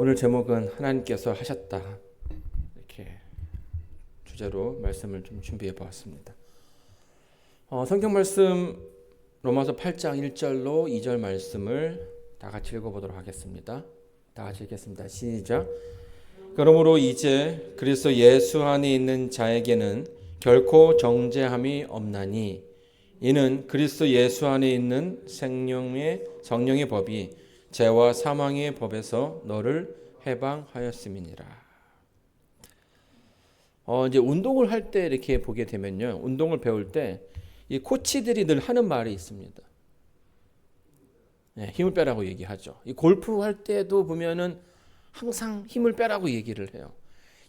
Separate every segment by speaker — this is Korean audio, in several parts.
Speaker 1: 오늘 제목은 하나님께서 하셨다, 이렇게 주제로 말씀을 좀 준비해 보았습니다. 성경 말씀 로마서 8장 1절로 2절 말씀을 다 같이 읽어보도록 하겠습니다. 다 같이 읽겠습니다. 시작. 그러므로 이제 그리스도 예수 안에 있는 자에게는 결코 정죄함이 없나니 이는 그리스도 예수 안에 있는 성령의 법이 죄와 사망의 법에서 너를 해방하였음이니라. 이제 운동을 할 때 이렇게 보게 되면요, 운동을 배울 때 이 코치들이 늘 하는 말이 있습니다. 힘을 빼라고 얘기하죠. 이 골프 할 때도 보면은 항상 힘을 빼라고 얘기를 해요.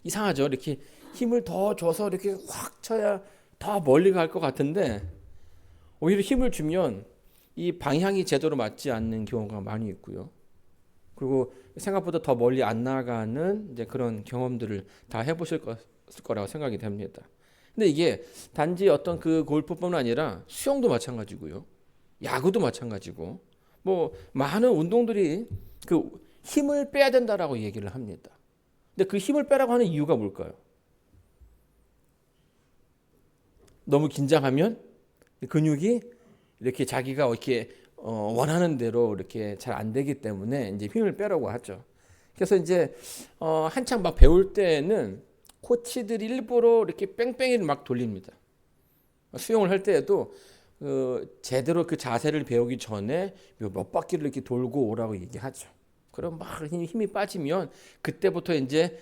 Speaker 1: 이상하죠. 이렇게 힘을 더 줘서 이렇게 확 쳐야 더 멀리 갈 것 같은데 오히려 힘을 주면 이 방향이 제대로 맞지 않는 경우가 많이 있고요. 그리고 생각보다 더 멀리 안 나가는 이제 그런 경험들을 다 해보실 거라고 생각이 됩니다. 근데 이게 단지 어떤 그 골프뿐만 아니라 수영도 마찬가지고요. 야구도 마찬가지고 뭐 많은 운동들이 그 힘을 빼야 된다라고 얘기를 합니다. 근데 그 힘을 빼라고 하는 이유가 뭘까요? 너무 긴장하면 근육이 이렇게 자기가 이렇게 원하는 대로 이렇게 잘 안 되기 때문에 이제 힘을 빼라고 하죠. 그래서 이제 한창 막 배울 때는 코치들이 일부러 이렇게 뺑뺑이를 막 돌립니다. 수영을 할 때에도 제대로 그 자세를 배우기 전에 몇 바퀴를 이렇게 돌고 오라고 얘기하죠. 그럼 막 힘이 빠지면 그때부터 이제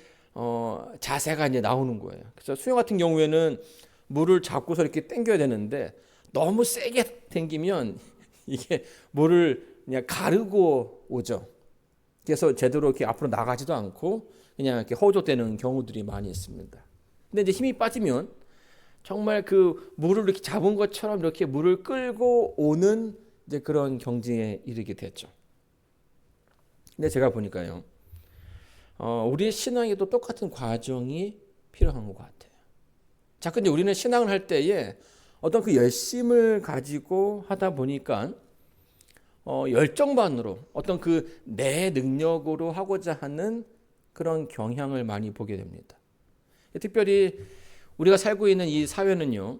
Speaker 1: 자세가 이제 나오는 거예요. 그래서 수영 같은 경우에는 물을 잡고서 이렇게 당겨야 되는데 너무 세게 당기면 이게 물을 그냥 가르고 오죠. 그래서 제대로 이렇게 앞으로 나가지도 않고 그냥 이렇게 허우적대는 경우들이 많이 있습니다. 근데 이제 힘이 빠지면 정말 그 물을 이렇게 잡은 것처럼 이렇게 물을 끌고 오는 이제 그런 경지에 이르게 됐죠. 근데 제가 보니까요, 우리의 신앙에도 똑같은 과정이 필요한 것 같아요. 자, 근데 우리는 신앙을 할 때에 어떤 그 열심을 가지고 하다 보니까 열정만으로 어떤 그 내 능력으로 하고자 하는 그런 경향을 많이 보게 됩니다. 특별히 우리가 살고 있는 이 사회는요,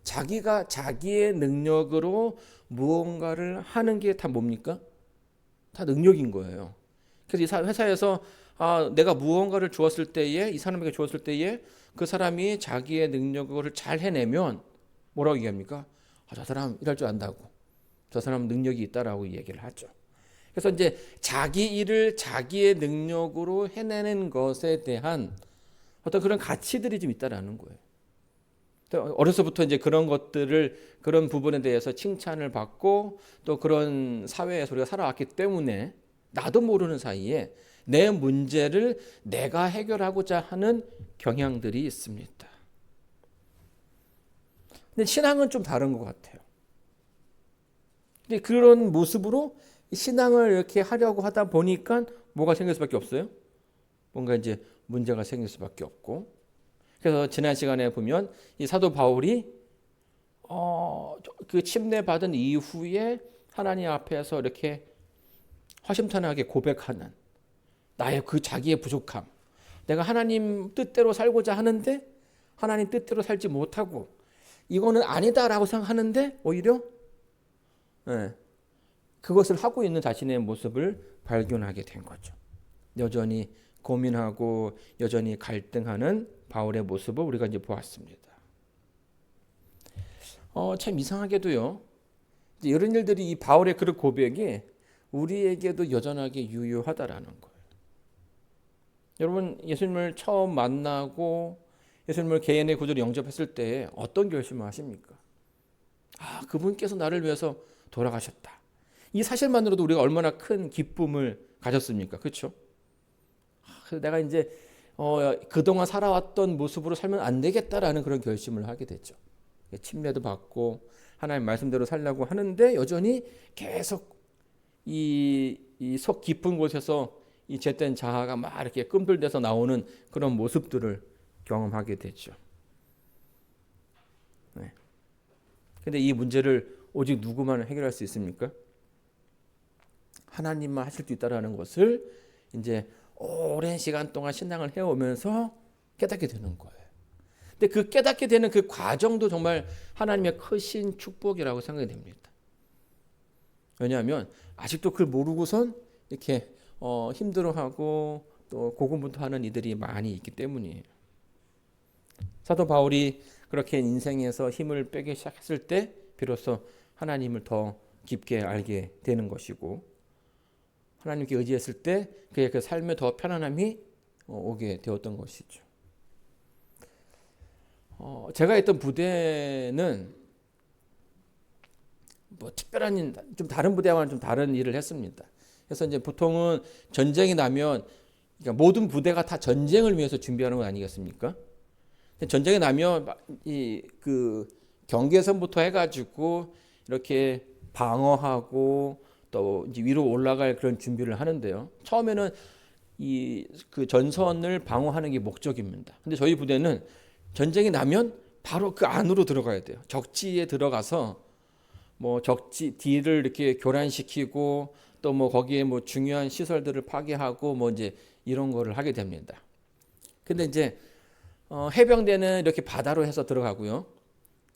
Speaker 1: 자기가 자기의 능력으로 무언가를 하는 게 다 뭡니까? 다 능력인 거예요. 그래서 이 회사에서 내가 무언가를 주었을 때에, 이 사람에게 주었을 때에 그 사람이 자기의 능력을 잘 해내면 뭐라고 얘기합니까? 저 사람 일할 줄 안다고, 저 사람 능력이 있다라고 얘기를 하죠. 그래서 이제 자기 일을 자기의 능력으로 해내는 것에 대한 어떤 그런 가치들이 좀 있다라는 거예요. 어려서부터 이제 그런 것들을, 그런 부분에 대해서 칭찬을 받고 또 그런 사회에서 우리가 살아왔기 때문에 나도 모르는 사이에 내 문제를 내가 해결하고자 하는 경향들이 있습니다. 근데 신앙은 좀 다른 것 같아요. 근데 그런 모습으로 신앙을 이렇게 하려고 하다 보니까 뭐가 생길 수밖에 없어요? 뭔가 이제 문제가 생길 수밖에 없고. 그래서 지난 시간에 보면 이 사도 바울이 그 침례받은 이후에 하나님 앞에서 이렇게 허심탄회하게 고백하는 나의 그 자기의 부족함, 내가 하나님 뜻대로 살고자 하는데 하나님 뜻대로 살지 못하고 이거는 아니다라고 생각하는데 오히려 그것을 하고 있는 자신의 모습을 발견하게 된 거죠. 여전히 고민하고 여전히 갈등하는 바울의 모습을 우리가 이제 보았습니다. 참 이상하게도요, 이런 일들이, 이 바울의 그런 고백이 우리에게도 여전하게 유효하다라는 거예요. 여러분, 예수님을 처음 만나고 예수님을 개인의 구주로 영접했을 때 어떤 결심을 하십니까? 그분께서 나를 위해서 돌아가셨다. 이 사실만으로도 우리가 얼마나 큰 기쁨을 가졌습니까? 그렇죠? 그래서 내가 이제 그동안 살아왔던 모습으로 살면 안 되겠다라는 그런 결심을 하게 됐죠. 침례도 받고 하나님 말씀대로 살려고 하는데 여전히 계속 이 속 깊은 곳에서 이 죄된 자아가 막 이렇게 끔들대서 나오는 그런 모습들을 경험하게 됐죠. 네. 근데 이 문제를 오직 누구만 해결할 수 있습니까? 하나님만 하실 수 있다라는 것을 이제 오랜 시간 동안 신앙을 해오면서 깨닫게 되는 거예요. 근데 그 깨닫게 되는 그 과정도 정말 하나님의 크신 축복이라고 생각이 됩니다. 왜냐하면 아직도 그걸 모르고선 이렇게 힘들어하고 또 고군분투하는 이들이 많이 있기 때문이에요. 사도 바울이 그렇게 인생에서 힘을 빼기 시작했을 때 비로소 하나님을 더 깊게 알게 되는 것이고, 하나님께 의지했을 때 그의 그 삶에 더 편안함이 오게 되었던 것이죠. 제가 있던 부대는 뭐 특별한 일, 좀 다른 부대와는 좀 다른 일을 했습니다. 그래서 이제 보통은 전쟁이 나면, 그러니까 모든 부대가 다 전쟁을 위해서 준비하는 건 아니겠습니까? 전쟁이 나면 이 그 경계선부터 해가지고 이렇게 방어하고 또 이제 위로 올라갈 그런 준비를 하는데요. 처음에는 이 그 전선을 방어하는 게 목적입니다. 근데 저희 부대는 전쟁이 나면 바로 그 안으로 들어가야 돼요. 적지에 들어가서 뭐 적지 뒤를 이렇게 교란시키고 또 뭐 거기에 뭐 중요한 시설들을 파괴하고 뭐 이제 이런 거를 하게 됩니다. 근데 이제 해병대는 이렇게 바다로 해서 들어가고요.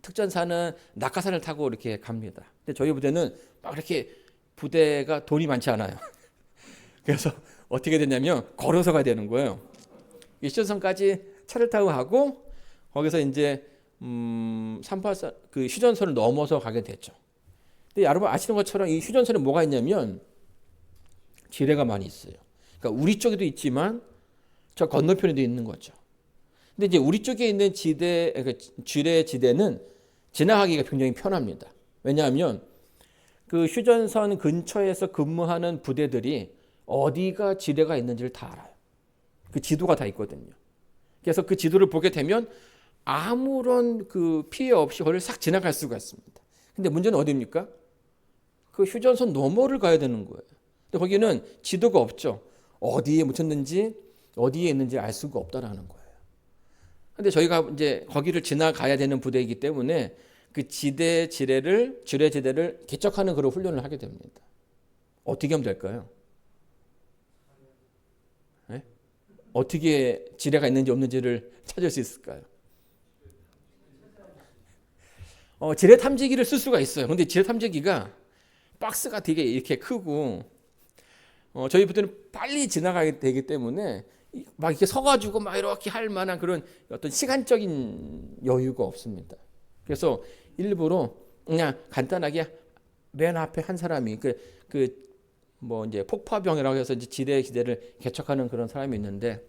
Speaker 1: 특전사는 낙하산을 타고 이렇게 갑니다. 근데 저희 부대는 막 이렇게 부대가 돈이 많지 않아요. 그래서 어떻게 됐냐면 걸어서 가야 되는 거예요. 이 휴전선까지 차를 타고 가고 거기서 이제 38선 그 휴전선을 넘어서 가게 됐죠. 근데 여러분 아시는 것처럼 이 휴전선에 뭐가 있냐면 지뢰가 많이 있어요. 그러니까 우리 쪽에도 있지만 저 건너편에도 있는 거죠. 근데 이제 우리 쪽에 있는 지대, 지뢰 지대는 지나가기가 굉장히 편합니다. 왜냐하면 그 휴전선 근처에서 근무하는 부대들이 어디가 지뢰가 있는지를 다 알아요. 그 지도가 다 있거든요. 그래서 그 지도를 보게 되면 아무런 그 피해 없이 거기를 싹 지나갈 수가 있습니다. 근데 문제는 어디입니까? 그 휴전선 너머를 가야 되는 거예요. 근데 거기는 지도가 없죠. 어디에 묻혔는지 어디에 있는지 알 수가 없다라는 거예요. 근데 저희가 이제 거기를 지나가야 되는 부대이기 때문에 그 지뢰 지대를 개척하는 그런 훈련을 하게 됩니다. 어떻게 하면 될까요? 네? 어떻게 지뢰가 있는지 없는지를 찾을 수 있을까요? 지뢰 탐지기를 쓸 수가 있어요. 근데 지뢰 탐지기가 박스가 되게 이렇게 크고 저희 부대는 빨리 지나가게 되기 때문에 막 이렇게 서가지고 막 이렇게 할 만한 그런 어떤 시간적인 여유가 없습니다. 그래서 일부러 그냥 간단하게 맨 앞에 한 사람이 뭐 이제 폭파병이라고 해서 이제 지대를 개척하는 그런 사람이 있는데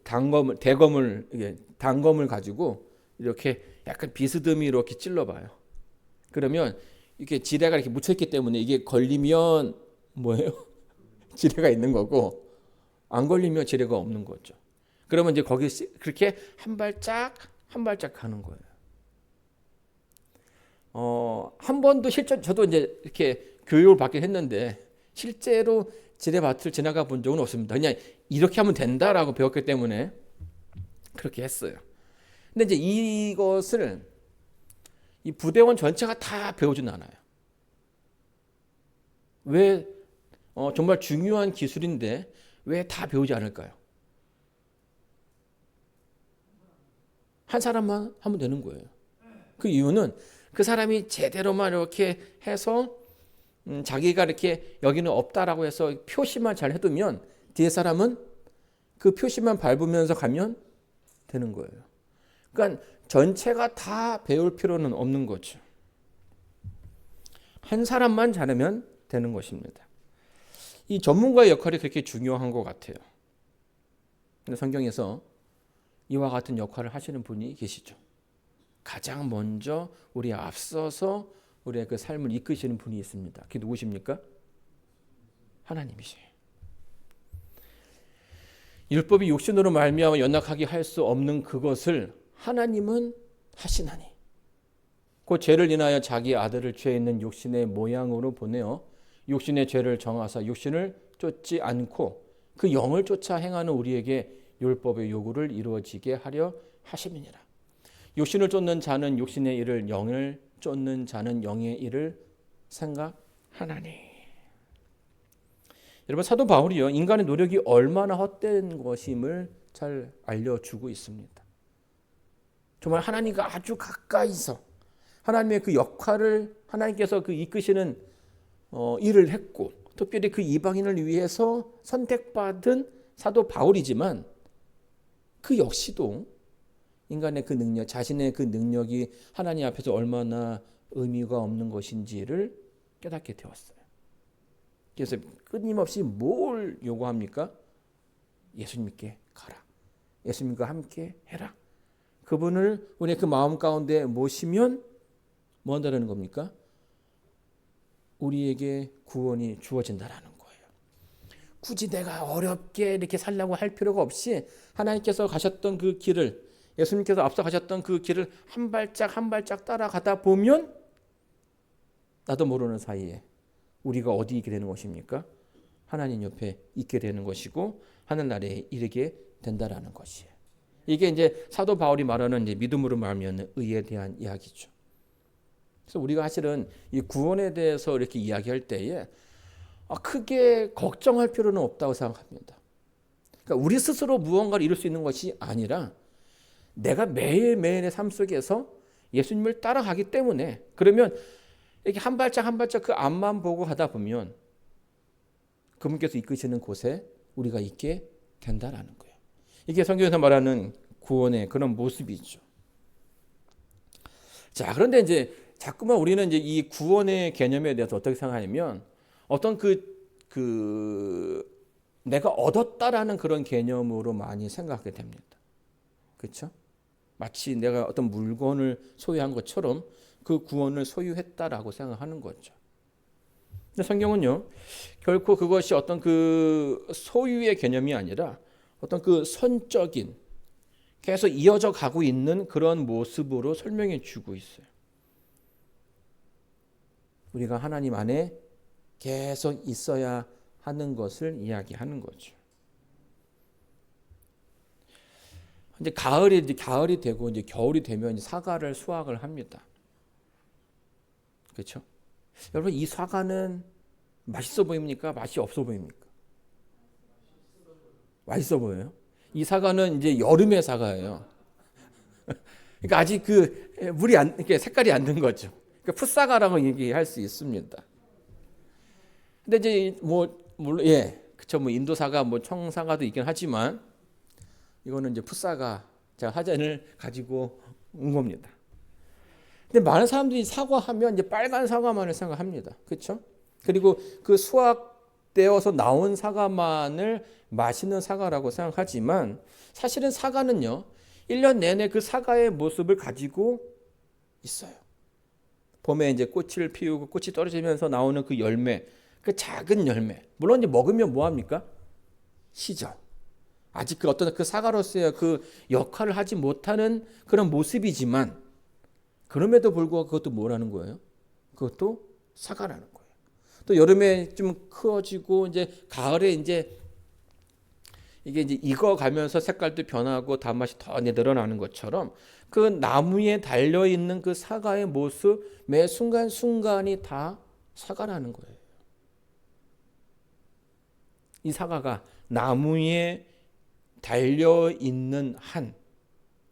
Speaker 1: 단검을 가지고 이렇게 약간 비스듬히 이렇게 찔러봐요. 그러면 이렇게 지뢰가 이렇게 묻혀있기 때문에 이게 걸리면 뭐예요? 지뢰가 있는 거고 안 걸리면 지뢰가 없는 거죠. 그러면 이제 거기 그렇게 한 발짝 한 발짝 가는 거예요. 한 번도 실전 저도 이제 이렇게 교육을 받긴 했는데 실제로 지뢰밭을 지나가 본 적은 없습니다. 그냥 이렇게 하면 된다라고 배웠기 때문에 그렇게 했어요. 근데 이제 이것을 이 부대원 전체가 다 배우진 않아요. 왜 정말 중요한 기술인데 왜 다 배우지 않을까요? 한 사람만 하면 되는 거예요. 그 이유는 그 사람이 제대로만 이렇게 해서 자기가 이렇게 여기는 없다라고 해서 표시만 잘 해두면 뒤에 사람은 그 표시만 밟으면서 가면 되는 거예요. 그러니까 전체가 다 배울 필요는 없는 거죠. 한 사람만 잘하면 되는 것입니다. 이 전문가의 역할이 그렇게 중요한 것 같아요. 근데 성경에서 이와 같은 역할을 하시는 분이 계시죠. 가장 먼저 우리에 앞서서 우리의 그 삶을 이끄시는 분이 있습니다. 그게 누구십니까? 하나님이시에요. 율법이 육신으로 말미암아 연약하게 할 수 없는 그것을 하나님은 하시나니 그 죄를 인하여 자기 아들을 죄 있는 육신의 모양으로 보내어 육신의 죄를 정하사 육신을 쫓지 않고 그 영을 쫓아 행하는 우리에게 율법의 요구를 이루어지게 하려 하심이니라. 육신을 쫓는 자는 육신의 일을, 영을 쫓는 자는 영의 일을 생각하나니. 여러분 사도 바울이요 인간의 노력이 얼마나 헛된 것임을 잘 알려주고 있습니다. 정말 하나님과 아주 가까이서 하나님의 그 역할을 하나님께서 그 이끄시는 일을 했고 특별히 그 이방인을 위해서 선택받은 사도 바울이지만 그 역시도 인간의 그 능력, 자신의 그 능력이 하나님 앞에서 얼마나 의미가 없는 것인지를 깨닫게 되었어요. 그래서 끊임없이 뭘 요구합니까? 예수님께 가라. 예수님과 함께 해라. 그분을 우리의 그 마음 가운데 모시면 뭐 한다는 겁니까? 우리에게 구원이 주어진다라는 거예요. 굳이 내가 어렵게 이렇게 살려고 할 필요가 없이 하나님께서 가셨던 그 길을, 예수님께서 앞서 가셨던 그 길을 한 발짝 한 발짝 따라가다 보면 나도 모르는 사이에 우리가 어디 있게 되는 것입니까? 하나님 옆에 있게 되는 것이고 하늘나라에 이르게 된다라는 것이에요. 이게 이제 사도 바울이 말하는 이제 믿음으로 말하면 의에 대한 이야기죠. 그래서 우리가 사실은 이 구원에 대해서 이렇게 이야기할 때에 크게 걱정할 필요는 없다고 생각합니다. 그러니까 우리 스스로 무언가를 이룰 수 있는 것이 아니라 내가 매일매일의 삶 속에서 예수님을 따라가기 때문에 그러면 이렇게 한 발짝 한 발짝 그 앞만 보고 가다 보면 그분께서 이끄시는 곳에 우리가 있게 된다라는 거예요. 이게 성경에서 말하는 구원의 그런 모습이죠. 자, 그런데 이제 자꾸만 우리는 이제 이 구원의 개념에 대해서 어떻게 생각하냐면 어떤 내가 얻었다라는 그런 개념으로 많이 생각하게 됩니다. 그렇죠? 마치 내가 어떤 물건을 소유한 것처럼 그 구원을 소유했다라고 생각하는 거죠. 근데 성경은요, 결코 그것이 어떤 그 소유의 개념이 아니라 어떤 그 선적인 계속 이어져 가고 있는 그런 모습으로 설명해 주고 있어요. 우리가 하나님 안에 계속 있어야 하는 것을 이야기하는 거죠. 이제 가을이 되고 이제 겨울이 되면 사과를 수확을 합니다. 그렇죠? 여러분 이 사과는 맛있어 보입니까? 맛이 없어 보입니까? 맛있어 보여요. 이 사과는 이제 여름의 사과예요. 그러니까 아직 물이 이렇게 색깔이 안 든 거죠. 그러니까 풋사과라고 얘기할 수 있습니다. 근데 이제 물론 그쵸 인도 사과 청사과도 있긴 하지만 이거는 이제 풋사과 제가 사진을 가지고 온 겁니다. 근데 많은 사람들이 사과하면 이제 빨간 사과만을 생각합니다. 그렇죠? 그리고 그 수확되어서 나온 사과만을 맛있는 사과라고 생각하지만 사실은 사과는요 1년 내내 그 사과의 모습을 가지고 있어요. 봄에 이제 꽃을 피우고 꽃이 떨어지면서 나오는 그 열매, 그 작은 열매. 물론 이제 먹으면 뭐 합니까? 시죠. 아직 그 어떤 그 사과로서의 그 역할을 하지 못하는 그런 모습이지만 그럼에도 불구하고 그것도 뭐라는 거예요? 그것도 사과라는 거예요. 또 여름에 좀 커지고 이제 가을에 이제 이게 이제 익어가면서 색깔도 변하고 단맛이 더 늘어나는 것처럼 그 나무에 달려 있는 그 사과의 모습 매 순간 순간이 다 사과라는 거예요. 이 사과가 나무에 달려 있는 한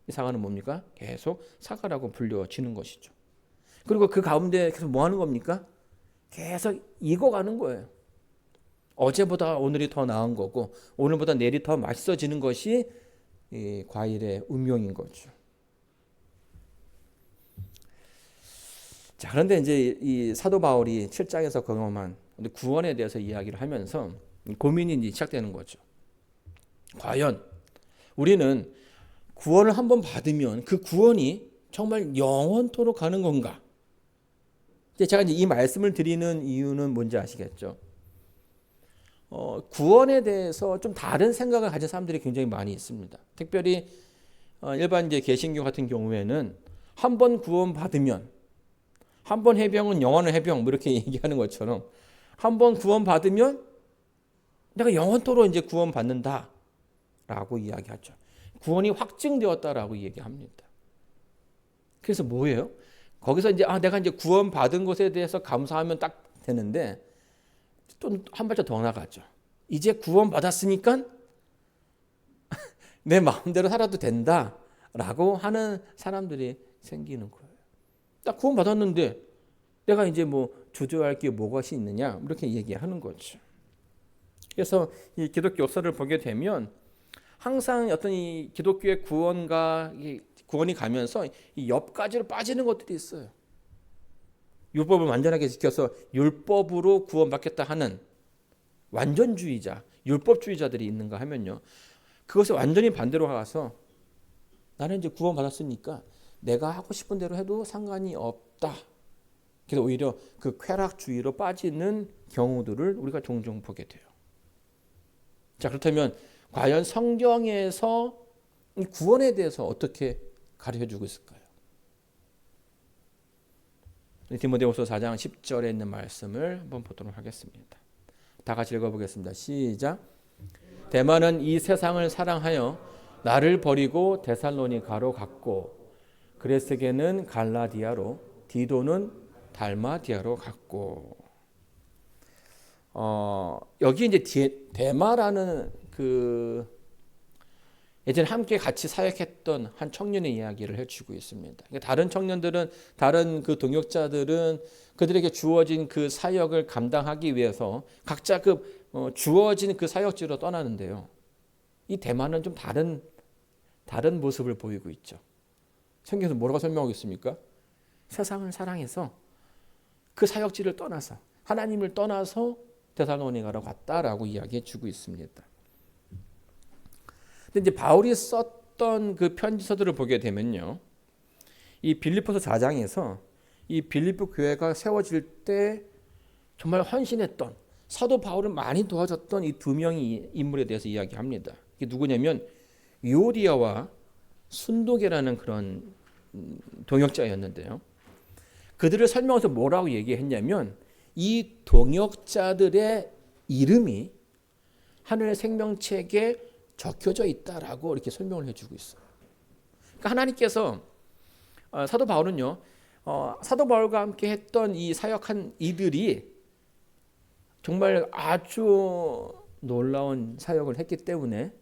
Speaker 1: 이 사과는 뭡니까? 계속 사과라고 불려지는 것이죠. 그리고 그 가운데 계속 뭐 하는 겁니까? 계속 익어가는 거예요. 어제보다 오늘이 더 나은 거고 오늘보다 내일이 더 맛있어지는 것이 이 과일의 운명인 거죠. 자, 그런데 이제 이 사도 바울이 7장에서 경험한 구원에 대해서 이야기를 하면서 고민이 이제 시작되는 거죠. 과연 우리는 구원을 한번 받으면 그 구원이 정말 영원토록 가는 건가? 제가 이제 이 말씀을 드리는 이유는 뭔지 아시겠죠? 구원에 대해서 좀 다른 생각을 가진 사람들이 굉장히 많이 있습니다. 특별히 일반 이제 개신교 같은 경우에는 한 번 구원 받으면 한 번 해병은 영원한 해병 뭐 이렇게 얘기하는 것처럼 한 번 구원 받으면 내가 영원토록 이제 구원 받는다라고 이야기하죠. 구원이 확증되었다라고 얘기합니다. 그래서 뭐예요? 거기서 이제 내가 이제 구원 받은 것에 대해서 감사하면 딱 되는데 또 한 발짝 더 나가죠. 이제 구원받았으니까 내 마음대로 살아도 된다라고 하는 사람들이 생기는 거예요. 딱 구원받았는데 내가 이제 뭐 주저할 게 무엇이 있느냐 이렇게 얘기하는 거죠. 그래서 이 기독교 역사를 보게 되면 항상 어떤 이 기독교의 구원이 가면서 이 옆가지로 빠지는 것들이 있어요. 율법을 완전하게 지켜서 율법으로 구원받겠다 하는 완전주의자, 율법주의자들이 있는가 하면요. 그것을 완전히 반대로 가서 나는 이제 구원받았으니까 내가 하고 싶은 대로 해도 상관이 없다. 그래서 오히려 그 쾌락주의로 빠지는 경우들을 우리가 종종 보게 돼요. 자, 그렇다면 과연 성경에서 이 구원에 대해서 어떻게 가르쳐주고 있을까요? 디모데후서 4장 10절에 있는 말씀을 한번 보도록 하겠습니다. 다 같이 읽어보겠습니다. 시작. 데마는 이 세상을 사랑하여 나를 버리고 데살로니가로 갔고 그레스게는 갈라디아로 디도는 달마디아로 갔고. 여기 이제 데마라는 그 예전에 함께 같이 사역했던 한 청년의 이야기를 해주고 있습니다. 그러니까 다른 청년들은, 다른 그 동역자들은 그들에게 주어진 그 사역을 감당하기 위해서 각자 주어진 그 사역지로 떠나는데요. 이 데마는 좀 다른 모습을 보이고 있죠. 성경에서 뭐라고 설명하고 있습니까? 세상을 사랑해서 그 사역지를 떠나서 하나님을 떠나서 데살로니가로 갔다라고 이야기해 주고 있습니다. 근데 이제 바울이 썼던 그 편지서들을 보게 되면요, 이 빌립보서 4장에서 이 빌립보 교회가 세워질 때 정말 헌신했던 사도 바울을 많이 도와줬던 이 두 명의 인물에 대해서 이야기합니다. 이게 누구냐면 유오디아와 순도계라는 그런 동역자였는데요. 그들을 설명해서 뭐라고 얘기했냐면 이 동역자들의 이름이 하늘의 생명책에 적혀져 있다라고 이렇게 설명을 해주고 있어요. 그러니까 하나님께서 사도 바울은요, 사도 바울과 함께 했던 이 사역한 이들이 정말 아주 놀라운 사역을 했기 때문에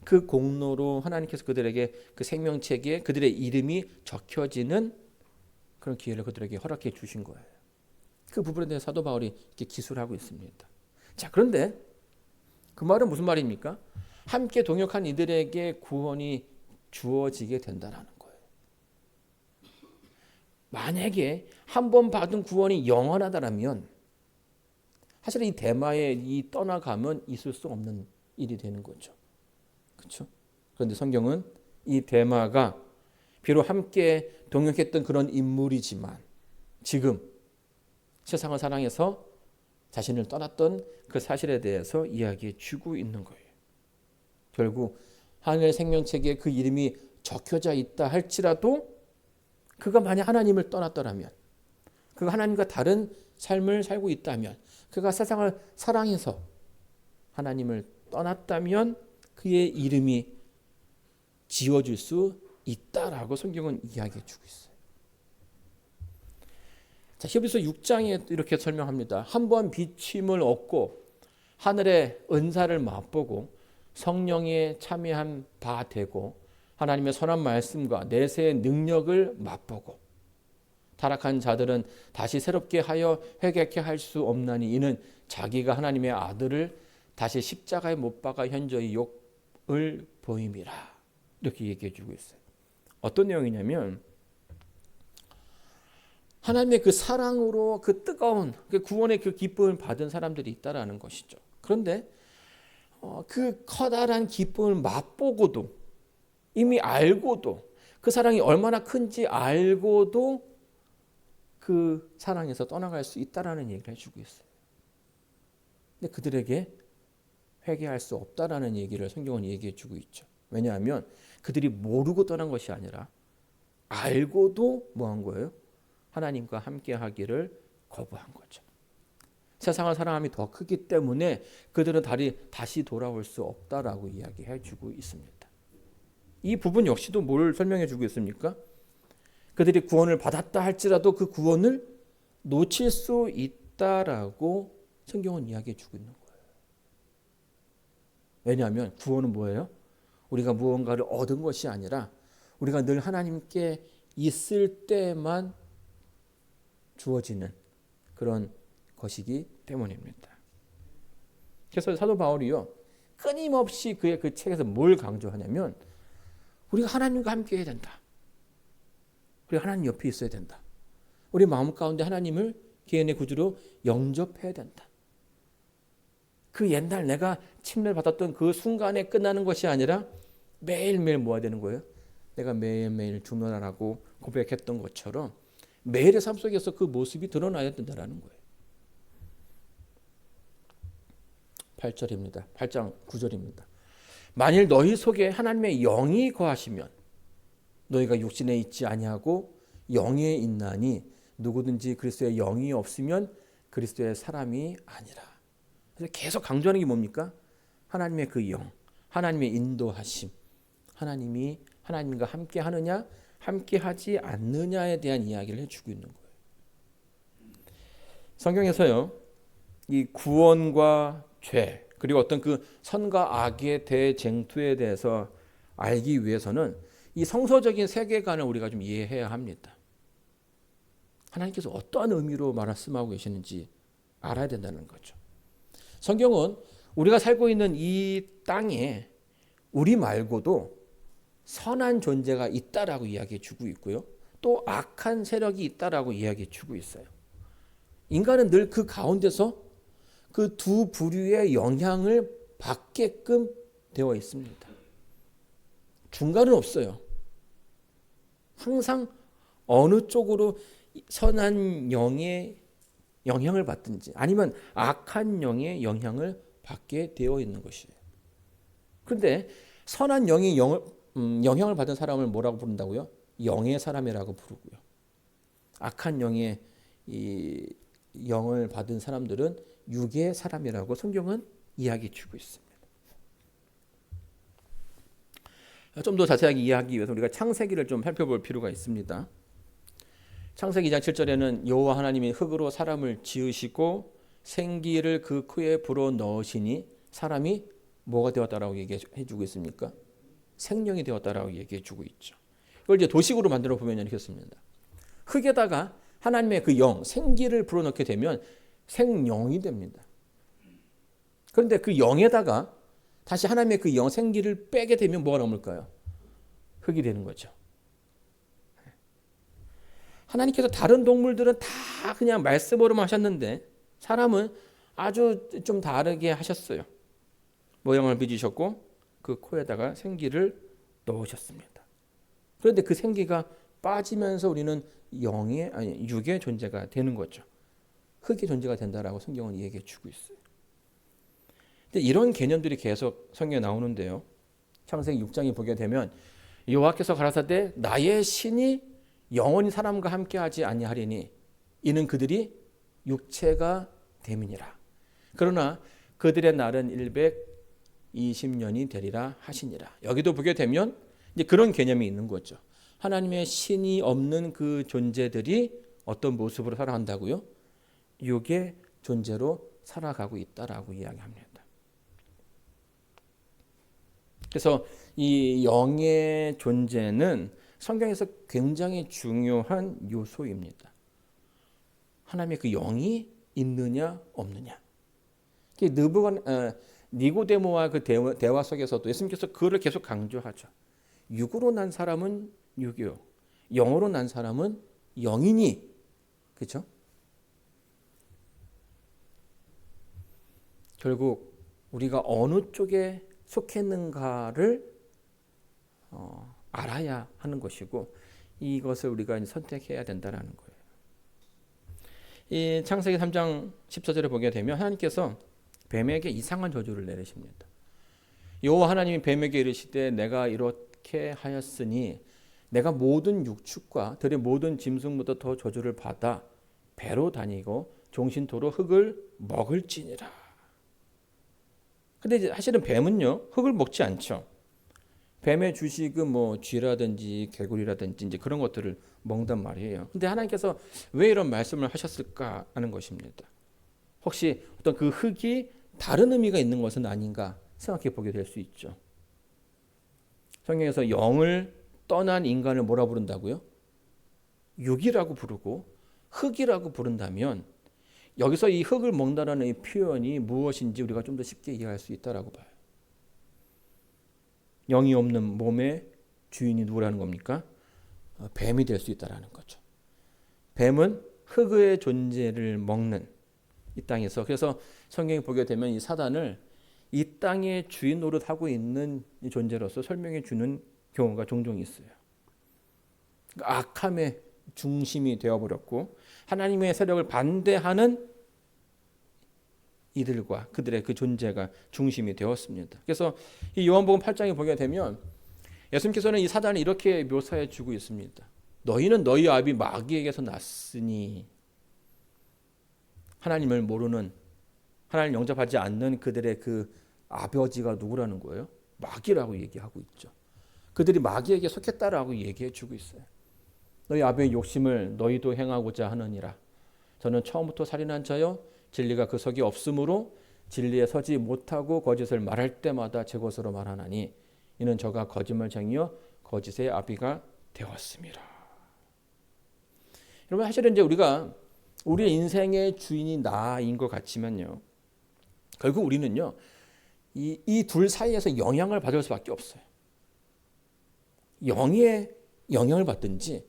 Speaker 1: 그 공로로 하나님께서 그들에게 그 생명책에 그들의 이름이 적혀지는 그런 기회를 그들에게 허락해 주신 거예요. 그 부분에 대해서 사도 바울이 이렇게 기술하고 있습니다. 자, 그런데 그 말은 무슨 말입니까? 함께 동역한 이들에게 구원이 주어지게 된다는 거예요. 만약에 한 번 받은 구원이 영원하다면 사실 이 데마의 이 떠나감은 있을 수 없는 일이 되는 거죠. 그렇죠? 그런데 성경은 이 데마가 비록 함께 동역했던 그런 인물이지만 지금 세상을 사랑해서 자신을 떠났던 그 사실에 대해서 이야기해 주고 있는 거예요. 결국 하늘의 생명책에 그 이름이 적혀져 있다 할지라도 그가 만약 하나님을 떠났더라면, 그가 하나님과 다른 삶을 살고 있다면, 그가 세상을 사랑해서 하나님을 떠났다면 그의 이름이 지워질 수 있다라고 성경은 이야기해 주고 있어요. 자, 히브리서 6장에 이렇게 설명합니다. 한번 비침을 얻고 하늘의 은사를 맛보고 성령에 참여한 바 되고 하나님의 선한 말씀과 내세의 능력을 맛보고 타락한 자들은 다시 새롭게 하여 회개케 할 수 없나니 이는 자기가 하나님의 아들을 다시 십자가에 못 박아 현저히 욕을 보임이라. 이렇게 얘기해 주고 있어요. 어떤 내용이냐면 하나님의 그 사랑으로 그 뜨거운 그 구원의 그 기쁨을 받은 사람들이 있다라는 것이죠. 그런데 그 커다란 기쁨을 맛보고도 이미 알고도 그 사랑이 얼마나 큰지 알고도 그 사랑에서 떠나갈 수 있다라는 얘기를 해주고 있어요. 근데 그들에게 회개할 수 없다라는 얘기를 성경은 얘기해주고 있죠. 왜냐하면 그들이 모르고 떠난 것이 아니라 알고도 뭐한 거예요? 하나님과 함께하기를 거부한 거죠. 세상을 사랑함이 더 크기 때문에 그들은 다시 돌아올 수 없다라고 이야기해주고 있습니다. 이 부분 역시도 뭘 설명해주고 있습니까? 그들이 구원을 받았다 할지라도 그 구원을 놓칠 수 있다라고 성경은 이야기해주고 있는 거예요. 왜냐하면 구원은 뭐예요? 우리가 무언가를 얻은 것이 아니라 우리가 늘 하나님께 있을 때만 주어지는 그런 것이기 때문입니다. 그래서 사도 바울이요, 끊임없이 그의 그 책에서 뭘 강조하냐면 우리가 하나님과 함께 해야 된다. 우리가 하나님 옆에 있어야 된다. 우리 마음 가운데 하나님을 개인의 구주로 영접해야 된다. 그 옛날 내가 침례를 받았던 그 순간에 끝나는 것이 아니라 매일매일 모아야 되는 거예요. 내가 매일매일 주문하라고 고백했던 것처럼 매일의 삶 속에서 그 모습이 드러나야 된다는 거예요. 8절입니다. 8장 9절입니다. 만일 너희 속에 하나님의 영이 거하시면 너희가 육신에 있지 아니하고 영에 있나니 누구든지 그리스도의 영이 없으면 그리스도의 사람이 아니라. 그래서 계속 강조하는 게 뭡니까? 하나님의 그 영, 하나님의 인도하심, 하나님이 하나님과 함께 하느냐 함께 하지 않느냐에 대한 이야기를 해주고 있는 거예요. 성경에서요, 이 구원과 죄 그리고 어떤 그 선과 악의 대쟁투에 대해서 알기 위해서는 이 성서적인 세계관을 우리가 좀 이해해야 합니다. 하나님께서 어떠한 의미로 말씀하고 계시는지 알아야 된다는 거죠. 성경은 우리가 살고 있는 이 땅에 우리 말고도 선한 존재가 있다라고 이야기해 주고 있고요. 또 악한 세력이 있다라고 이야기해 주고 있어요. 인간은 늘 그 가운데서 그 두 부류의 영향을 받게끔 되어 있습니다. 중간은 없어요. 항상 어느 쪽으로 선한 영의 영향을 받든지 아니면 악한 영의 영향을 받게 되어 있는 것이에요. 그런데 선한 영의 영향을 받은 사람을 뭐라고 부른다고요? 영의 사람이라고 부르고요. 악한 영의 이 영을 받은 사람들은 육의 사람이라고 성경은 이야기해 주고 있습니다. 좀 더 자세하게 이해하기 위해서 우리가 창세기를 좀 살펴볼 필요가 있습니다. 창세기 2장 7절에는 여호와 하나님이 흙으로 사람을 지으시고 생기를 그 코에 불어넣으시니 사람이 뭐가 되었다라고 얘기해 주고 있습니까? 생명이 되었다라고 얘기해 주고 있죠. 이걸 이제 도식으로 만들어 보면 이렇게 씁니다. 흙에다가 하나님의 그 영, 생기를 불어넣게 되면 생명이 됩니다. 그런데 그 영에다가 다시 하나님의 그 영, 생기를 빼게 되면 뭐가 남을까요? 흙이 되는 거죠. 하나님께서 다른 동물들은 다 그냥 말씀으로만 하셨는데 사람은 아주 좀 다르게 하셨어요. 모양을 빚으셨고 그 코에다가 생기를 넣으셨습니다. 그런데 그 생기가 빠지면서 우리는 육의 존재가 되는 거죠. 흙의 존재가 된다라고 성경은 얘기해 주고 있어요. 근데 이런 개념들이 계속 성경에 나오는데요. 창세기 6장에 보게 되면 여호와께서 가라사대 나의 신이 영원히 사람과 함께하지 아니하리니 이는 그들이 육체가 됨이니라. 그러나 그들의 날은 120년이 되리라 하시니라. 여기도 보게 되면 이제 그런 개념이 있는 거죠. 하나님의 신이 없는 그 존재들이 어떤 모습으로 살아간다고요? 육의 존재로 살아가고 있다라고 이야기합니다. 그래서 이 영의 존재는 성경에서 굉장히 중요한 요소입니다. 하나님의 그 영이 있느냐 없느냐. 니고데모와 그 대화 속에서도 예수님께서 그거를 계속 강조하죠. 육으로 난 사람은 육이요, 영으로 난 사람은 영이니, 그렇죠? 결국 우리가 어느 쪽에 속했는가를 알아야 하는 것이고 이것을 우리가 선택해야 된다는 거예요. 이 창세기 3장 14절에 보게 되면 하나님께서 뱀에게 이상한 저주를 내리십니다. 여호와 하나님이 뱀에게 이르시되 내가 이렇게 하였으니 내가 모든 육축과 들의 모든 짐승보다 더 저주를 받아 배로 다니고 종신토로 흙을 먹을지니라. 근데 사실은 뱀은요 흙을 먹지 않죠. 뱀의 주식은 뭐 쥐라든지 개구리라든지 이제 그런 것들을 먹는단 말이에요. 근데 하나님께서 왜 이런 말씀을 하셨을까 하는 것입니다. 혹시 어떤 그 흙이 다른 의미가 있는 것은 아닌가 생각해 보게 될 수 있죠. 성경에서 영을 떠난 인간을 뭐라 부른다고요? 육이라고 부르고 흙이라고 부른다면 여기서 이 흙을 먹는다는 이 표현이 무엇인지 우리가 좀 더 쉽게 이해할 수 있다라고 봐요. 영이 없는 몸의 주인이 누구라는 겁니까? 뱀이 될 수 있다라는 거죠. 뱀은 흙의 존재를 먹는 이 땅에서, 그래서 성경에 보게 되면 이 사단을 이 땅의 주인 노릇하고 있는 이 존재로서 설명해 주는 경우가 종종 있어요. 그러니까 악함의 중심이 되어버렸고 하나님의 세력을 반대하는 이들과 그들의 그 존재가 중심이 되었습니다. 그래서 이 요한복음 8장에 보게 되면 예수님께서는 이 사단을 이렇게 묘사해 주고 있습니다. 너희는 너희 아비 마귀에게서 났으니, 하나님을 모르는, 하나님 영접하지 않는 그들의 그 아버지가 누구라는 거예요? 마귀라고 얘기하고 있죠. 그들이 마귀에게 속했다라고 얘기해 주고 있어요. 너희 아비의 욕심을 너희도 행하고자 하느니라. 저는 처음부터 살인한 자요 진리가 그 속에 없으므로 진리에 서지 못하고 거짓을 말할 때마다 제 것으로 말하나니 이는 저가 거짓말쟁이요 거짓의 아비가 되었습니다. 여러분, 사실은 이제 우리가 우리 인생의 주인이 나인 것 같지만요, 결국 우리는요 이 둘 사이에서 영향을 받을 수밖에 없어요. 영의 영향을 받든지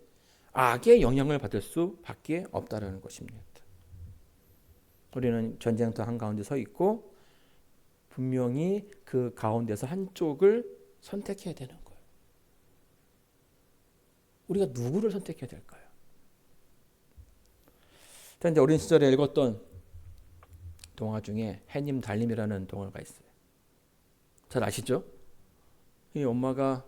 Speaker 1: 악의 영향을 받을 수밖에 없다는 것입니다. 우리는 전쟁터 한가운데 서 있고 분명히 그 가운데서 한쪽을 선택해야 되는 거예요. 우리가 누구를 선택해야 될까요? 제가 이제 어린 시절에 읽었던 동화 중에 해님 달님이라는 동화가 있어요. 잘 아시죠? 이 엄마가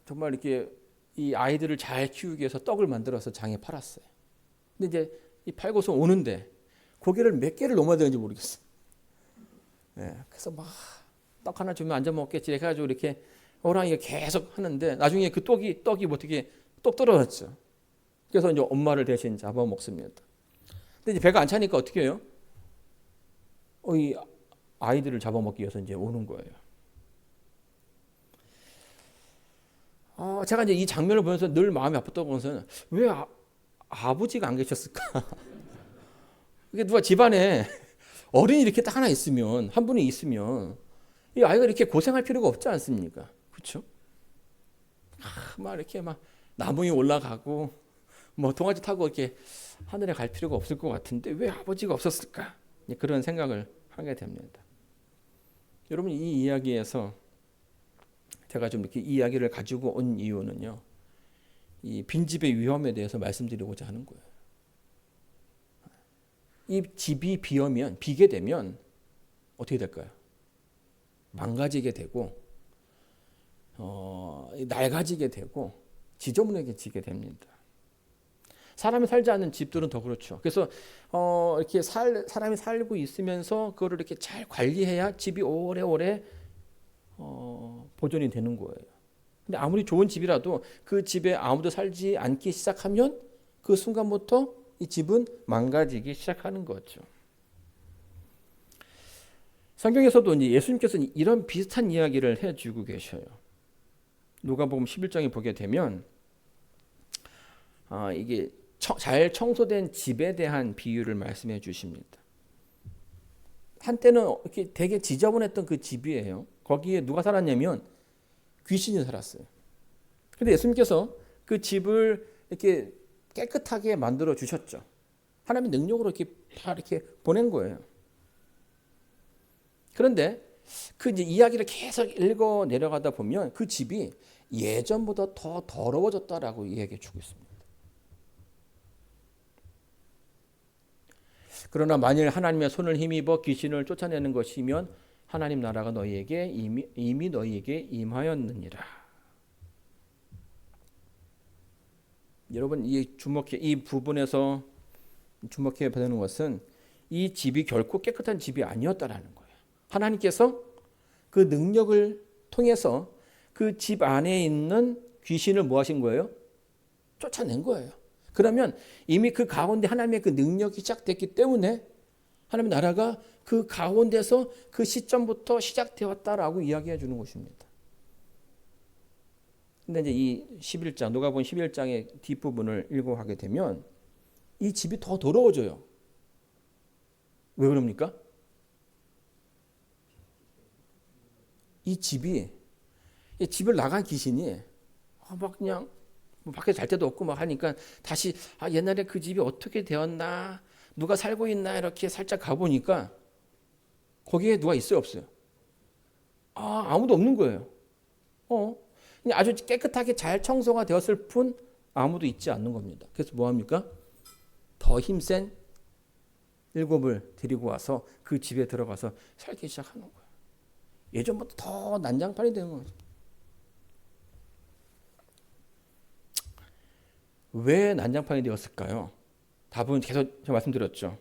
Speaker 1: 정말 이렇게 이 아이들을 잘 키우기 위해서 떡을 만들어서 장에 팔았어요. 근데 이제 이 팔고서 오는데 고개를 몇 개를 넘어야 되는지 모르겠어요. 그래서 막 떡 하나 주면 앉아 먹겠지 해가지고 이렇게 호랑이가 계속 하는데 나중에 그 떡이 어떻게 똑 떨어졌죠. 그래서 이제 엄마를 대신 잡아 먹습니다. 근데 이제 배가 안 차니까 어떻게 해요? 이 아이들을 잡아먹기 위해서 이제 오는 거예요. 제가 이제 이 장면을 보면서 늘 마음이 아팠던 것은 왜 아버지가 안 계셨을까? 이게 누가 집안에 어른이 이렇게 딱 하나 있으면, 한 분이 있으면 이 아이가 이렇게 고생할 필요가 없지 않습니까? 그렇죠? 막 이렇게 막 나무 위에 올라가고 뭐 동아지 타고 이렇게 하늘에 갈 필요가 없을 것 같은데 왜 아버지가 없었을까? 그런 생각을 하게 됩니다. 여러분, 이 이야기에서 제가 좀 이렇게 이야기를 가지고 온 이유는요, 이 빈집의 위험에 대해서 말씀드리고자 하는 거예요. 이 집이 비게 되면 어떻게 될까요? 망가지게 되고 낡아지게 되고 지저분해지게 됩니다. 사람이 살지 않는 집들은 더 그렇죠. 그래서 이렇게 사람이 살고 있으면서 그거를 이렇게 잘 관리해야 집이 오래오래 보존이 되는 거예요. 근데 아무리 좋은 집이라도 그 집에 아무도 살지 않기 시작하면 그 순간부터 이 집은 망가지기 시작하는 거죠. 성경에서도 이제 예수님께서 이런 비슷한 이야기를 해주고 계셔요. 누가복음 11장에 보게 되면 이게 잘 청소된 집에 대한 비유를 말씀해 주십니다. 한때는 이렇게 되게 지저분했던 그 집이에요. 거기에 누가 살았냐면 귀신이 살았어요. 그런데 예수님께서 그 집을 이렇게 깨끗하게 만들어 주셨죠. 하나님의 능력으로 이렇게 다 이렇게 보낸 거예요. 그런데 그 이제 이야기를 계속 읽어 내려가다 보면 그 집이 예전보다 더 더러워졌다라고 이야기해 주고 있습니다. 그러나 만일 하나님의 손을 힘입어 귀신을 쫓아내는 것이면 하나님 나라가 너희에게 이미 너희에게 임하였느니라. 여러분, 이 부분에서 주목해야 되는 것은 이 집이 결코 깨끗한 집이 아니었다라는 거예요. 하나님께서 그 능력을 통해서 그 집 안에 있는 귀신을 뭐 하신 거예요? 쫓아낸 거예요. 그러면 이미 그 가운데 하나님의 그 능력이 시작됐기 때문에 하나님의 나라가 그 가운데서 그 시점부터 시작되었다라고 이야기해 주는 것입니다. 근데 이제 이 11장, 누가복음 11장의 뒷부분을 읽어가게 되면 이 집이 더 더러워져요. 왜 그럽니까? 이 집을 나간 귀신이 막 그냥 밖에 잘 데도 없고 막 하니까 다시 옛날에 그 집이 어떻게 되었나, 누가 살고 있나 이렇게 살짝 가보니까 거기에 누가 있어요, 없어요? 아무도 없는 거예요. 그냥 아주 깨끗하게 잘 청소가 되었을 뿐 아무도 있지 않는 겁니다. 그래서 뭐 합니까? 더 힘센 7을 데리고 와서 그 집에 들어가서 살기 시작하는 거예요. 예전보다 더 난장판이 되는 거죠. 왜 난장판이 되었을까요? 답은 계속 제가 말씀드렸죠.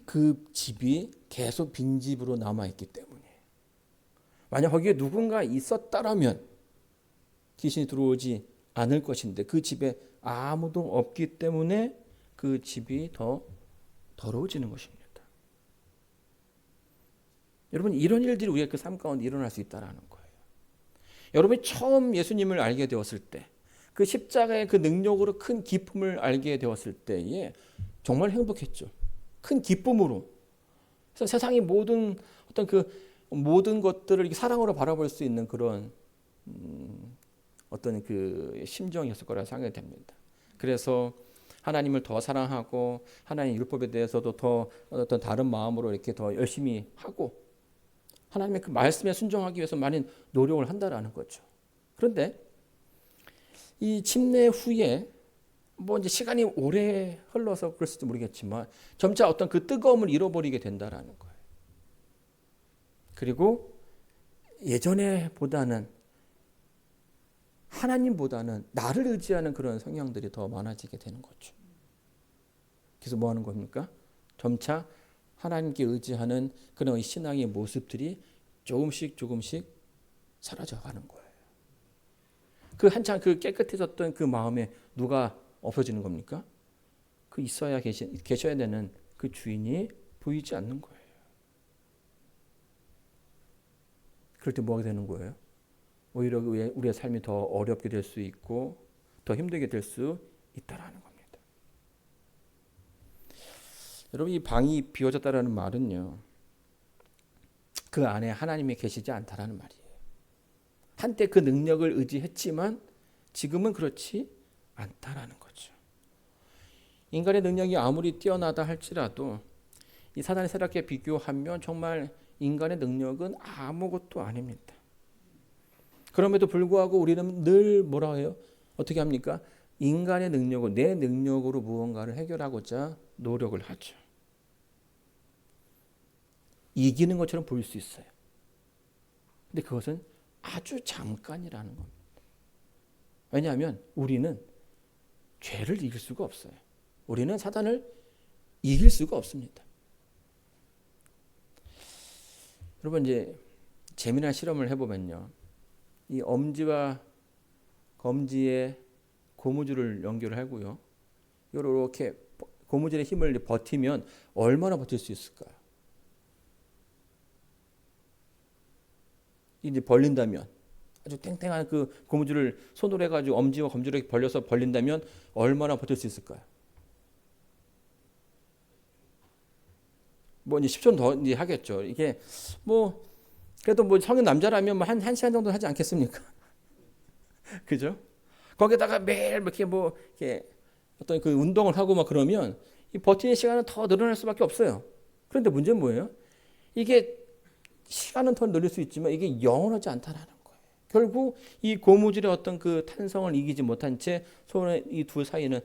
Speaker 1: 그 집이 계속 빈집으로 남아있기 때문에. 만약 거기에 누군가 있었다라면 귀신이 들어오지 않을 것인데 그 집에 아무도 없기 때문에 그 집이 더 더러워지는 것입니다. 여러분, 이런 일들이 우리의 그 삶 가운데 일어날 수 있다는 거예요. 여러분이 처음 예수님을 알게 되었을 때, 그 십자가의 그 능력으로 큰 기쁨을 알게 되었을 때에 정말 행복했죠. 큰 기쁨으로. 그래서 세상의 모든 어떤 그 모든 것들을 이렇게 사랑으로 바라볼 수 있는 그런 어떤 그 심정이었을 거라 생각이 됩니다. 그래서 하나님을 더 사랑하고 하나님 율법에 대해서도 더 어떤 다른 마음으로 이렇게 더 열심히 하고 하나님의 그 말씀에 순종하기 위해서 많은 노력을 한다라는 거죠. 그런데 이 침례 후에 뭐 이제 시간이 오래 흘러서 그랬을지 모르겠지만 점차 어떤 그 뜨거움을 잃어버리게 된다라는 거예요. 그리고 예전에 보다는 하나님보다는 나를 의지하는 그런 성향들이 더 많아지게 되는 거죠. 그래서 뭐 하는 겁니까? 점차 하나님께 의지하는 그런 신앙의 모습들이 조금씩 사라져가는 거예요. 그 한창 그 깨끗해졌던 그 마음에 누가 없어지는 겁니까? 그 계셔야 되는 그 주인이 보이지 않는 거예요. 그럴 때 뭐가 되는 거예요? 오히려 우리의 삶이 더 어렵게 될 수 있고 더 힘들게 될 수 있다라는 겁니다. 여러분, 이 방이 비워졌다라는 말은요, 그 안에 하나님이 계시지 않다라는 말이에요. 한때 그 능력을 의지했지만 지금은 그렇지 않다라는 거죠. 인간의 능력이 아무리 뛰어나다 할지라도 이 사단의 세력에 비교하면 정말 인간의 능력은 아무것도 아닙니다. 그럼에도 불구하고 우리는 늘 뭐라 해요? 어떻게 합니까? 인간의 능력으로, 내 능력으로 무언가를 해결하고자 노력을 하죠. 이기는 것처럼 보일 수 있어요. 근데 그것은 아주 잠깐이라는 겁니다. 왜냐하면 우리는 죄를 이길 수가 없어요. 우리는 사단을 이길 수가 없습니다. 여러분, 이제 재미난 실험을 해보면요, 이 엄지와 검지의 고무줄을 연결하고요, 이렇게 고무줄의 힘을 버티면 얼마나 버틸 수 있을까요? 이제 벌린다면, 아주 탱탱한 그 고무줄을 손으로 해가지고 엄지와 검지를 벌려서 벌린다면 얼마나 버틸 수 있을까요? 뭐 이제 10초 더 이제 하겠죠. 이게 뭐 그래도 뭐 성인 남자라면 뭐 한 시간 정도 하지 않겠습니까? 그죠? 거기다가 매일 이렇게 뭐 이렇게 어떤 그 운동을 하고 막 그러면 이 버티는 시간은 더 늘어날 수밖에 없어요. 그런데 문제는 뭐예요? 이게 시간은 더 늘릴 수 있지만 이게 영원하지 않다라는 거예요. 결국 이 고무줄의 어떤 그 탄성을 이기지 못한 채 손의 이 두 사이는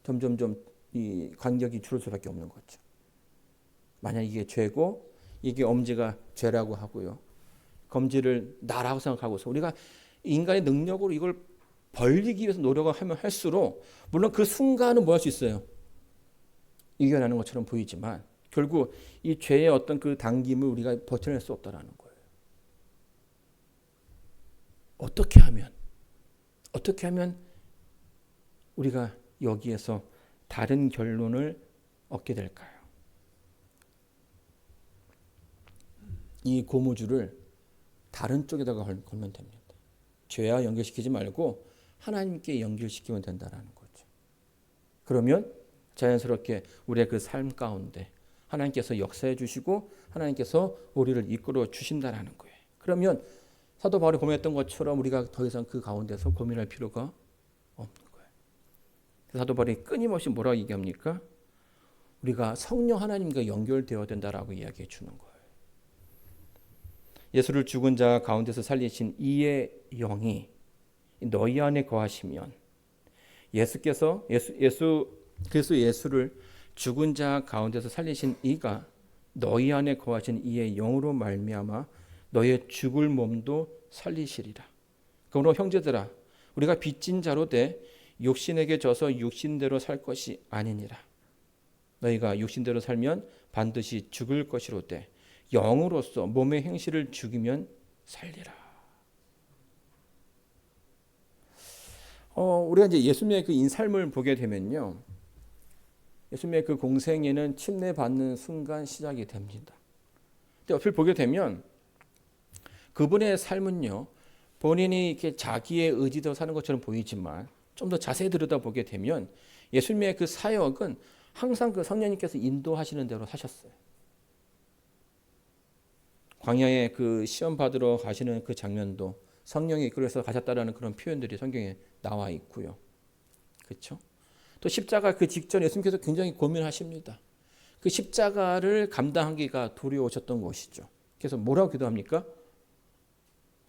Speaker 1: 점점점 이 간격이 줄을 수밖에 없는 거죠. 만약 이게 죄고 이게 엄지가 죄라고 하고요, 검지를 나라고 생각하고서 우리가 인간의 능력으로 이걸 벌리기 위해서 노력을 하면 할수록 물론 그 순간은 뭐 할 수 있어요? 이겨내는 것처럼 보이지만 결국 이 죄의 어떤 그 당김을 우리가 버텨낼 수 없다라는 거예요. 어떻게 하면 우리가 여기에서 다른 결론을 얻게 될까요? 이 고무줄을 다른 쪽에다가 걸면 됩니다. 죄와 연결시키지 말고 하나님께 연결시키면 된다는 거죠. 그러면 자연스럽게 우리의 그 삶 가운데 하나님께서 역사해 주시고 하나님께서 우리를 이끌어 주신다는 거예요. 그러면 사도 바울이 고민했던 것처럼 우리가 더 이상 그 가운데서 고민할 필요가 없는 거예요. 사도 바울이 끊임없이 뭐라고 얘기합니까? 우리가 성령 하나님과 연결되어야 된다라고 이야기해 주는 거예요. 예수를 죽은 자 가운데서 살리신 이의 영이 너희 안에 거하시면 그래서 예수를 죽은 자 가운데서 살리신 이가 너희 안에 거하신 이의 영으로 말미암아 너의 죽을 몸도 살리시리라. 그러므로 형제들아 우리가 빚진 자로 돼 육신에게 져서 육신대로 살 것이 아니니라. 너희가 육신대로 살면 반드시 죽을 것이로되 영으로서 몸의 행실을 죽이면 살리라. 우리가 이제 예수님의 그 인삶을 보게 되면요, 예수님의 그 공생애는 침례받는 순간 시작이 됩니다. 근데 옆을 보게 되면 그분의 삶은요, 본인이 이렇게 자기의 의지대로 사는 것처럼 보이지만 좀 더 자세히 들여다보게 되면 예수님의 그 사역은 항상 그 성령님께서 인도하시는 대로 사셨어요. 광야에 그 시험 받으러 가시는 그 장면도 성령이 이끌어서 가셨다라는 그런 표현들이 성경에 나와 있고요. 그렇죠? 또 십자가 그 직전 예수님께서 굉장히 고민하십니다. 그 십자가를 감당하기가 두려우셨던 것이죠. 그래서 뭐라고 기도합니까?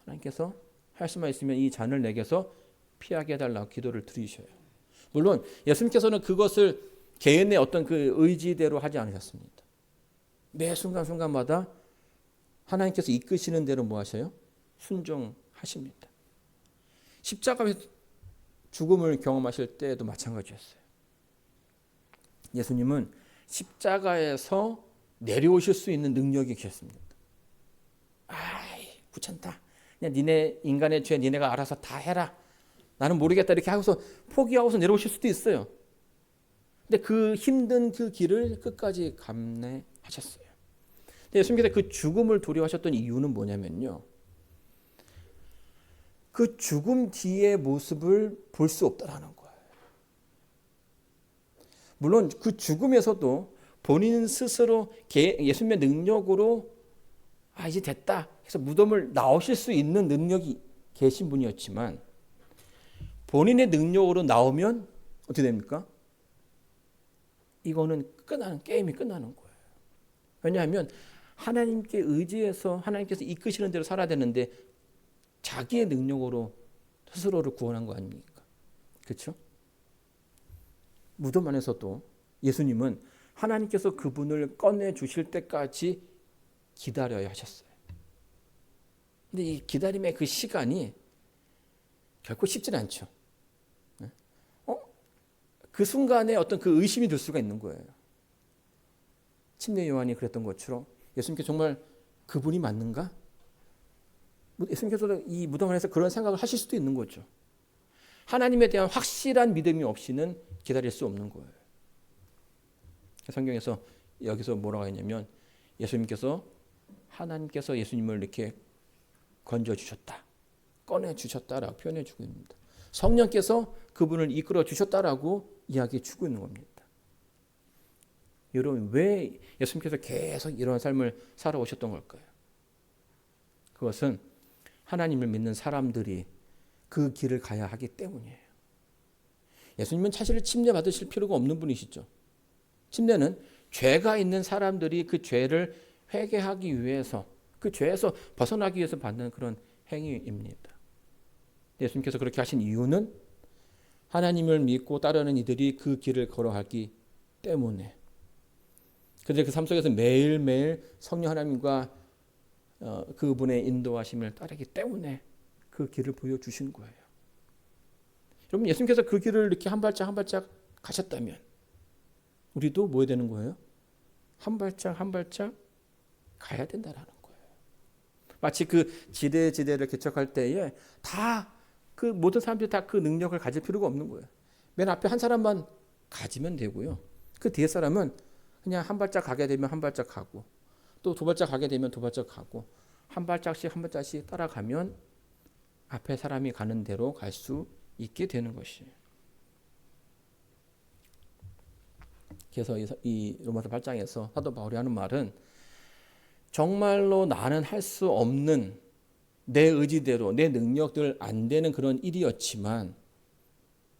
Speaker 1: 하나님께서 할 수만 있으면 이 잔을 내게서 피하게 해달라고 기도를 드리셔요. 물론 예수님께서는 그것을 개인의 어떤 그 의지대로 하지 않으셨습니다. 매 순간순간마다 하나님께서 이끄시는 대로 뭐 하셔요? 순종하십니다. 십자가에서 죽음을 경험하실 때도 마찬가지였어요. 예수님은 십자가에서 내려오실 수 있는 능력이 계셨습니다. 아이, 귀찮다. 그냥 니네 인간의 죄 니네가 알아서 다 해라. 나는 모르겠다. 이렇게 하고서 포기하고서 내려오실 수도 있어요. 근데 그 힘든 그 길을 끝까지 감내하셨어요. 근데 예수님께서 그 죽음을 두려워하셨던 이유는 뭐냐면요, 그 죽음 뒤의 모습을 볼 수 없다라는 거예요. 물론 그 죽음에서도 본인 스스로 예수님의 능력으로 이제 됐다 해서 무덤을 나오실 수 있는 능력이 계신 분이었지만 본인의 능력으로 나오면 어떻게 됩니까? 이거는 게임이 끝나는 거예요. 왜냐하면 하나님께 의지해서 하나님께서 이끄시는 대로 살아야 되는데 자기의 능력으로 스스로를 구원한 거 아닙니까? 그렇죠? 무덤 안에서도 예수님은 하나님께서 그분을 꺼내 주실 때까지 기다려야 하셨어요. 근데 이 기다림의 그 시간이 결코 쉽지는 않죠. 그 순간에 어떤 그 의심이 들 수가 있는 거예요. 침례 요한이 그랬던 것처럼 예수님께 정말 그분이 맞는가? 예수님께서도 이 무덤 안에서 그런 생각을 하실 수도 있는 거죠. 하나님에 대한 확실한 믿음이 없이는 기다릴 수 없는 거예요. 성경에서 여기서 뭐라고 했냐면 하나님께서 예수님을 이렇게 건져주셨다, 꺼내주셨다라고 표현해 주고 있습니다. 성령께서 그분을 이끌어 주셨다라고 이야기해 주고 있는 겁니다. 여러분, 왜 예수님께서 계속 이런 삶을 살아오셨던 걸까요? 그것은 하나님을 믿는 사람들이 그 길을 가야 하기 때문이에요. 예수님은 사실 침례 받으실 필요가 없는 분이시죠. 침례는 죄가 있는 사람들이 그 죄를 회개하기 위해서, 그 죄에서 벗어나기 위해서 받는 그런 행위입니다. 예수님께서 그렇게 하신 이유는 하나님을 믿고 따르는 이들이 그 길을 걸어가기 때문에, 그들의 그 삶 속에서 매일매일 성령 하나님과 그분의 인도하심을 따르기 때문에 그 길을 보여주신 거예요. 여러분, 예수님께서 그 길을 이렇게 한 발짝 한 발짝 가셨다면 우리도 뭐 해야 되는 거예요? 한 발짝 한 발짝 가야 된다라는 거예요. 마치 그 지대지대를 개척할 때에 다 그 모든 사람들이 다 그 능력을 가질 필요가 없는 거예요. 맨 앞에 한 사람만 가지면 되고요. 그 뒤에 사람은 그냥 한 발짝 가게 되면 한 발짝 가고, 또 두 발짝 가게 되면 두 발짝 가고 한 발짝씩 한 발짝씩 따라가면 앞에 사람이 가는 대로 갈 수 있게 되는 것이에요. 그래서 이 로마서 8장에서 사도 바울이 하는 말은 정말로 나는 할 수 없는 내 의지대로 내 능력들 안 되는 그런 일이었지만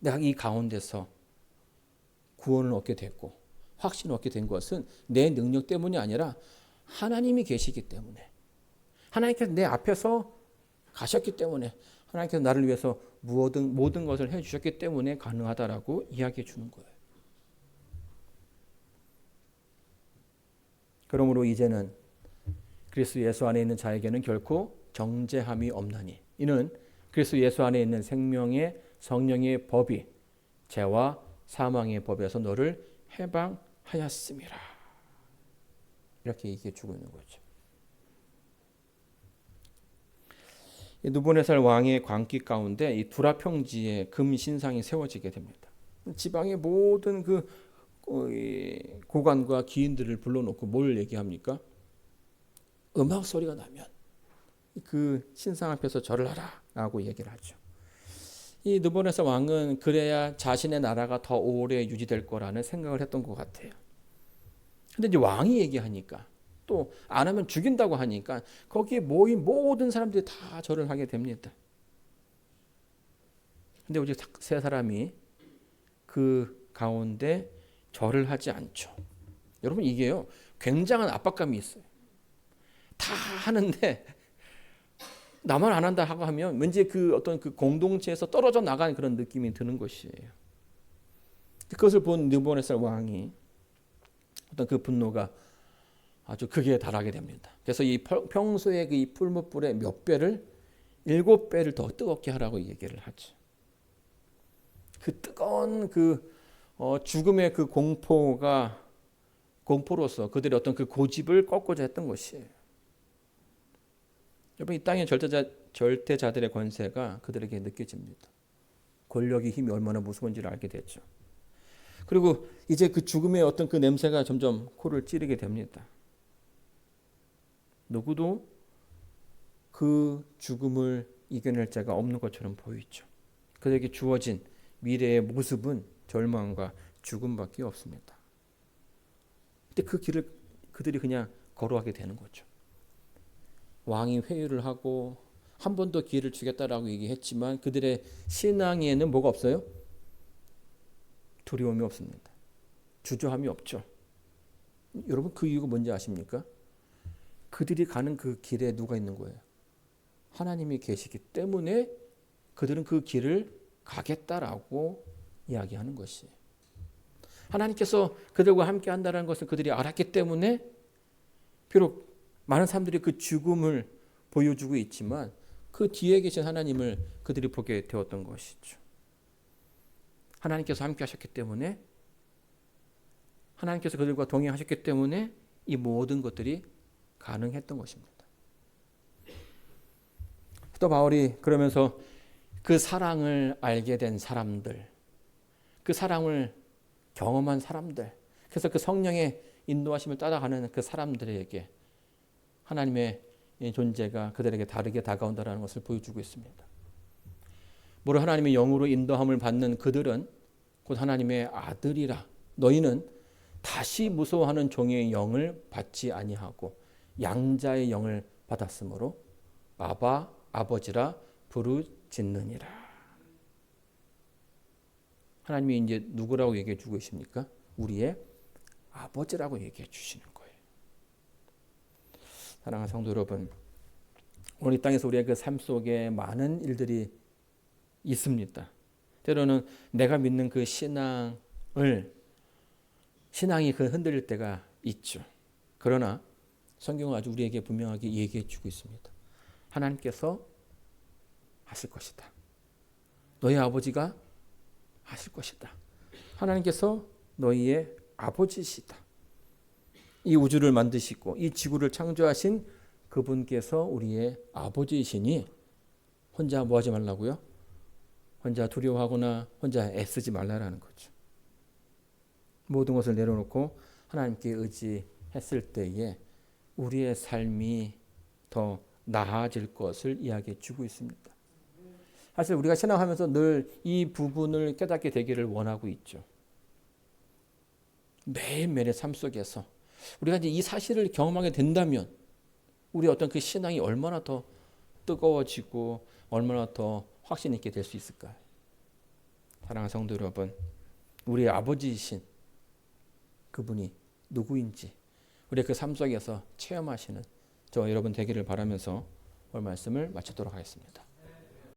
Speaker 1: 내가 이 가운데서 구원을 얻게 됐고 확신을 얻게 된 것은 내 능력 때문이 아니라 하나님이 계시기 때문에 하나님께서 내 앞에서 가셨기 때문에 하나님께서 나를 위해서 모든 것을 해주셨기 때문에 가능하다라고 이야기해 주는 거예요. 그러므로 이제는 그리스도 예수 안에 있는 자에게는 결코 정죄함이 없나니 이는 그리스도 예수 안에 있는 생명의 성령의 법이 죄와 사망의 법에서 너를 해방하였음이라. 이렇게 얘기해 주고 있는 거죠. 느부갓네살 왕의 광기 가운데 이 두라 평지에 금 신상이 세워지게 됩니다. 지방의 모든 그 고관과 기인들을 불러놓고 뭘 얘기합니까? 음악 소리가 나면 그 신상 앞에서 절을 하라라고 얘기를 하죠. 이 느부갓네살 왕은 그래야 자신의 나라가 더 오래 유지될 거라는 생각을 했던 것 같아요. 근데 이제 왕이 얘기하니까 또 안 하면 죽인다고 하니까 거기에 모인 모든 사람들이 다 절을 하게 됩니다. 근데 오직 세 사람이 그 가운데 절을 하지 않죠. 여러분 이게요 굉장한 압박감이 있어요. 다 하는데 나만 안 한다 하고 하면 왠지 그 어떤 그 공동체에서 떨어져 나가는 그런 느낌이 드는 것이에요. 그것을 본 느부갓네살 왕이 어떤 그 분노가 아주 극에 달하게 됩니다. 그래서 이 평소에 그 이 풀무불의 몇 배를 7배를 더 뜨겁게 하라고 얘기를 하죠. 그 뜨거운 그 죽음의 그 공포로서 그들의 어떤 그 고집을 꺾고자 했던 것이에요. 여러분 이 땅의 절대자들의 권세가 그들에게 느껴집니다. 권력의 힘이 얼마나 무서운지를 알게 됐죠. 그리고 이제 그 죽음의 어떤 그 냄새가 점점 코를 찌르게 됩니다. 누구도 그 죽음을 이겨낼 자가 없는 것처럼 보이죠. 그들에게 주어진 미래의 모습은 절망과 죽음밖에 없습니다. 근데 그 길을 그들이 그냥 걸어가게 되는 거죠. 왕이 회유를 하고 한 번 더 기회를 주겠다라고 얘기했지만 그들의 신앙에는 뭐가 없어요? 두려움이 없습니다. 주저함이 없죠. 여러분 그 이유가 뭔지 아십니까? 그들이 가는 그 길에 누가 있는 거예요? 하나님이 계시기 때문에 그들은 그 길을 가겠다라고 이야기하는 것이에요. 하나님께서 그들과 함께 한다는 것을 그들이 알았기 때문에 비록 많은 사람들이 그 죽음을 보여주고 있지만 그 뒤에 계신 하나님을 그들이 보게 되었던 것이죠. 하나님께서 함께 하셨기 때문에 하나님께서 그들과 동행하셨기 때문에 이 모든 것들이 가능했던 것입니다. 또 바울이 그러면서 그 사랑을 알게 된 사람들, 그 사랑을 경험한 사람들, 그래서 그 성령의 인도하심을 따라가는 그 사람들에게 하나님의 존재가 그들에게 다르게 다가온다는 것을 보여주고 있습니다. 무릇 하나님의 영으로 인도함을 받는 그들은 곧 하나님의 아들이라. 너희는 다시 무서워하는 종의 영을 받지 아니하고 양자의 영을 받았으므로 아바 아버지라 부르짖느니라. 하나님이 이제 누구라고 얘기해 주고 계십니까? 우리의 아버지라고 얘기해 주시는 거예요. 사랑하는 성도 여러분, 오늘 이 땅에서 우리의 그 삶 속에 많은 일들이 있습니다. 때로는 내가 믿는 그 신앙이 그 흔들릴 때가 있죠. 그러나 성경은 아주 우리에게 분명하게 얘기해 주고 있습니다. 하나님께서 하실 것이다. 너희 아버지가 하실 것이다. 하나님께서 너희의 아버지시다. 이 우주를 만드시고 이 지구를 창조하신 그분께서 우리의 아버지이시니 혼자 뭐 하지 말라고요? 혼자 두려워하거나 혼자 애쓰지 말라라는 거죠. 모든 것을 내려놓고 하나님께 의지했을 때에 우리의 삶이 더 나아질 것을 이야기해 주고 있습니다. 사실 우리가 신앙하면서 늘 이 부분을 깨닫게 되기를 원하고 있죠. 매일매일의 삶 속에서 우리가 이제 이 사실을 경험하게 된다면 우리 어떤 그 신앙이 얼마나 더 뜨거워지고 얼마나 더 확신 있게 될 수 있을까요? 사랑하는 성도 여러분, 우리의 아버지이신 그분이 누구인지 우리의 그 삶 속에서 체험하시는 저 여러분 되기를 바라면서 오늘 말씀을 마치도록 하겠습니다.